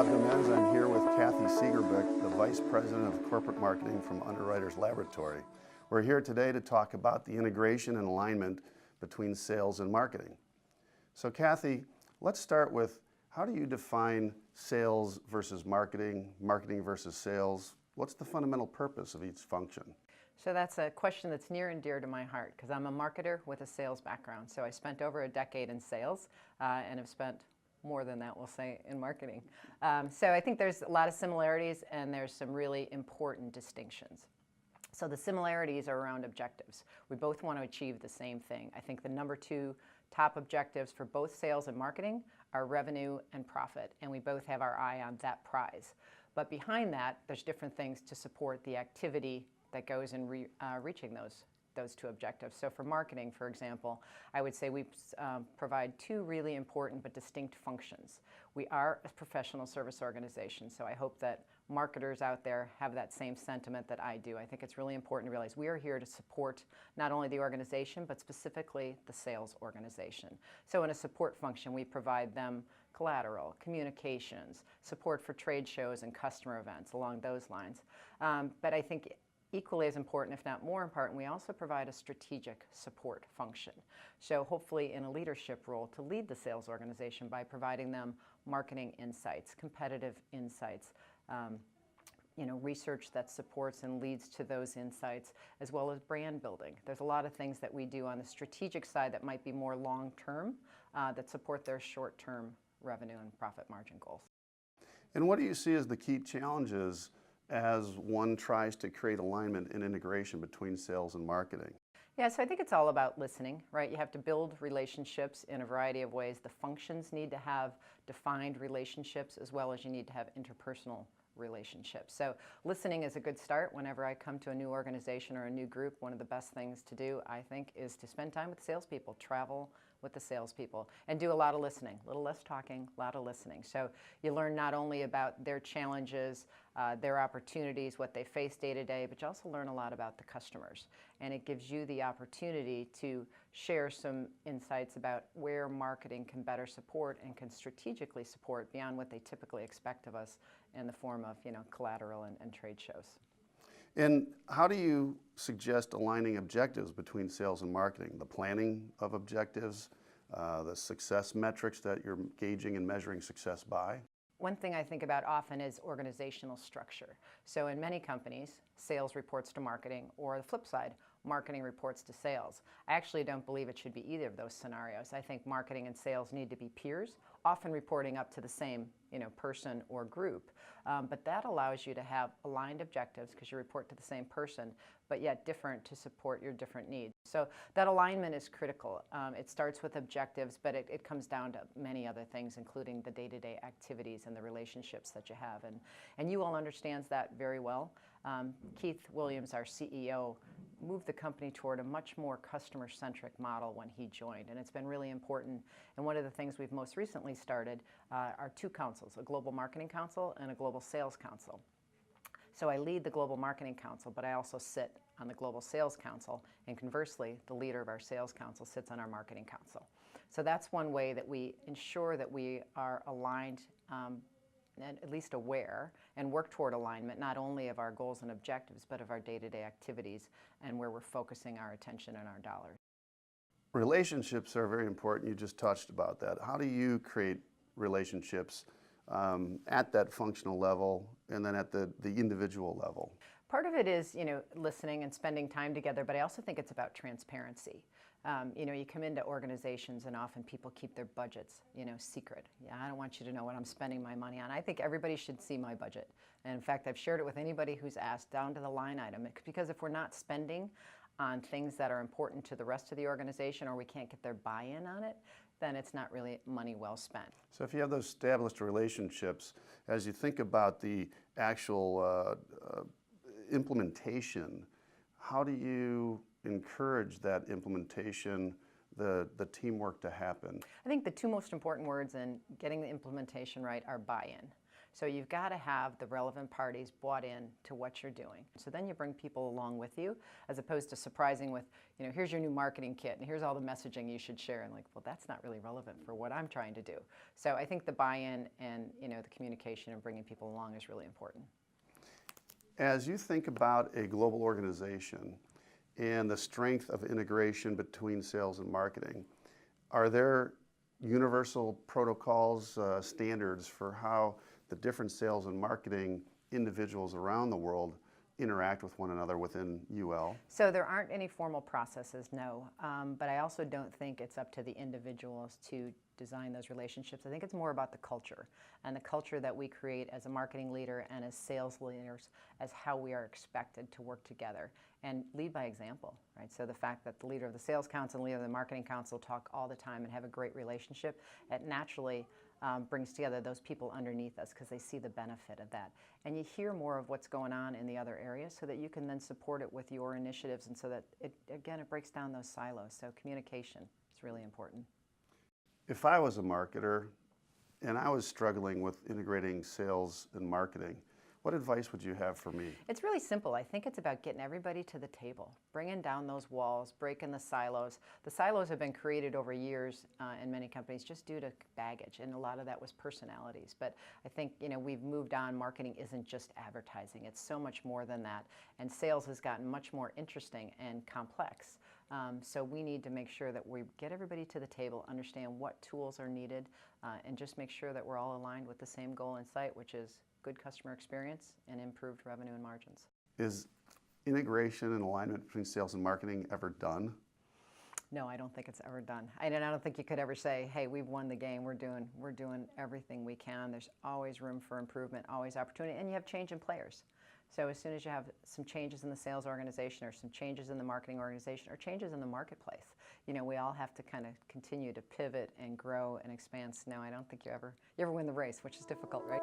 Bob Domenz. I'm here with Kathy Seegebrecht, the Vice President of Corporate Marketing from Underwriters Laboratories. We're here today to talk about the integration and alignment between sales and marketing. So Kathy, let's start with, how do you define sales versus marketing, marketing versus sales? What's the fundamental purpose of each function? So that's a question that's near and dear to my heart because I'm a marketer with a sales background. So I spent over a decade in sales and have spent more than that, we'll say, in marketing. So I think there's a lot of similarities and there's some really important distinctions. So the similarities are around objectives. We both want to achieve the same thing. I think the number two top objectives for both sales and marketing are revenue and profit, and we both have our eye on that prize. But behind that, there's different things to support the activity that goes in reaching those two objectives. So for marketing, for example, I would say we provide two really important but distinct functions. We are a professional service organization, so I hope that marketers out there have that same sentiment that I do. I think it's really important to realize we are here to support not only the organization, but specifically the sales organization. So in a support function, we provide them collateral, communications, support for trade shows and customer events along those lines. But I think equally as important, if not more important, we also provide a strategic support function. So hopefully in a leadership role to lead the sales organization by providing them marketing insights, competitive insights, research that supports and leads to those insights, as well as brand building. There's a lot of things that we do on the strategic side that might be more long-term that support their short-term revenue and profit margin goals. And what do you see as the key challenges as one tries to create alignment and integration between sales and marketing? Yeah, so I think it's all about listening, right? You have to build relationships in a variety of ways. The functions need to have defined relationships as well as you need to have interpersonal relationships. So listening is a good start. Whenever I come to a new organization or a new group, one of the best things to do, I think, is to spend time with salespeople, travel with the salespeople, and do a lot of listening. A little less talking, a lot of listening. So you learn not only about their challenges, their opportunities, what they face day to day, but you also learn a lot about the customers. And it gives you the opportunity to share some insights about where marketing can better support and can strategically support beyond what they typically expect of us in the form of collateral and trade shows. And how do you suggest aligning objectives between sales and marketing? The planning of objectives, the success metrics that you're gauging and measuring success by? One thing I think about often is organizational structure. So in many companies, sales reports to marketing, or the flip side, marketing reports to sales. I actually don't believe it should be either of those scenarios. I think marketing and sales need to be peers, often reporting up to the same person or group. But that allows you to have aligned objectives because you report to the same person, but yet different to support your different needs. So that alignment is critical. It starts with objectives, but it comes down to many other things, including the day-to-day activities and the relationships that you have. And you all understands that very well. Keith Williams, our CEO, moved the company toward a much more customer-centric model when he joined, and it's been really important. And one of the things we've most recently started are two councils, a Global Marketing Council and a Global Sales Council. So I lead the Global Marketing Council, but I also sit on the Global Sales Council, and conversely, the leader of our Sales Council sits on our Marketing Council. So that's one way that we ensure that we are aligned and at least aware and work toward alignment, not only of our goals and objectives, but of our day-to-day activities and where we're focusing our attention and our dollars. Relationships are very important. You just touched about that. How do you create relationships at that functional level and then at the individual level? Part of it is, listening and spending time together, but I also think it's about transparency. You come into organizations and often people keep their budgets, secret. Yeah, I don't want you to know what I'm spending my money on. I think everybody should see my budget. And in fact, I've shared it with anybody who's asked down to the line item, because if we're not spending on things that are important to the rest of the organization or we can't get their buy-in on it, then it's not really money well spent. So if you have those established relationships, as you think about the actual implementation, how do you encourage that implementation, the teamwork to happen? I think the two most important words in getting the implementation right are buy-in. So you've got to have the relevant parties bought in to what you're doing. So then you bring people along with you, as opposed to surprising with, here's your new marketing kit and here's all the messaging you should share. And like, well, that's not really relevant for what I'm trying to do. So I think the buy-in and the communication and bringing people along is really important. As you think about a global organization and the strength of integration between sales and marketing, are there universal protocols, standards for how the different sales and marketing individuals around the world interact with one another within UL? So there aren't any formal processes, no. But I also don't think it's up to the individuals to design those relationships. I think it's more about the culture and the culture that we create as a marketing leader and as sales leaders, as how we are expected to work together and lead by example, right? So the fact that the leader of the sales council and leader of the marketing council talk all the time and have a great relationship, it naturally brings together those people underneath us because they see the benefit of that. And you hear more of what's going on in the other areas so that you can then support it with your initiatives, and so that, it breaks down those silos. So communication is really important. If I was a marketer and I was struggling with integrating sales and marketing, what advice would you have for me? It's really simple. I think it's about getting everybody to the table, bringing down those walls, breaking the silos. The silos have been created over years in many companies just due to baggage, and a lot of that was personalities. But I think we've moved on. Marketing isn't just advertising. It's so much more than that. And sales has gotten much more interesting and complex. So we need to make sure that we get everybody to the table, understand what tools are needed, and just make sure that we're all aligned with the same goal in sight, which is good customer experience and improved revenue and margins. Is integration and alignment between sales and marketing ever done? No, I don't think it's ever done. I don't think you could ever say, hey, we've won the game, we're doing everything we can. There's always room for improvement, always opportunity, and you have change in players. So as soon as you have some changes in the sales organization or some changes in the marketing organization or changes in the marketplace, we all have to kind of continue to pivot and grow and expand. So no, I don't think you ever win the race, which is difficult, right?